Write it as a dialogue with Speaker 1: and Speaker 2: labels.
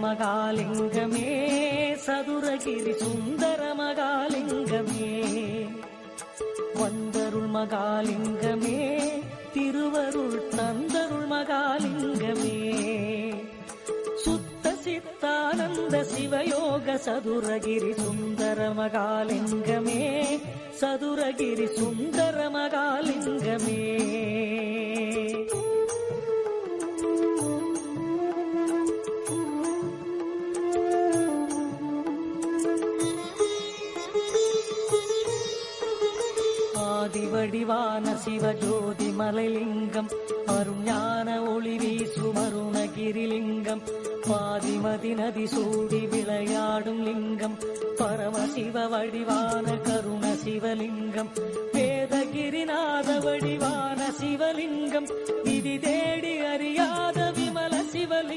Speaker 1: மகாலிங்கமே சதுரகிரி சுந்தர மகாலிங்கமே வந்தருள் மகாலிங்கமே திருவருள் தந்தருள் மகாலிங்கமே சுத்த சித்தானந்த சிவயோக சதுரகிரி சுந்தர மகாலிங்கமே சதுரகிரி சுந்தர மகாலிங்கமே ஆதிவடிவான சிவஜோதி மலைலிங்கம் அருஞான ஒளி வீசும் அருணகிரிலிங்கம் பாதிமதி நதி சூடி விளையாடும் லிங்கம் பரமசிவ வடிவான கருண சிவலிங்கம் வேதகிரிநாத வடிவான சிவலிங்கம் விதி தேடி அறியாத விமல சிவலிங்கம்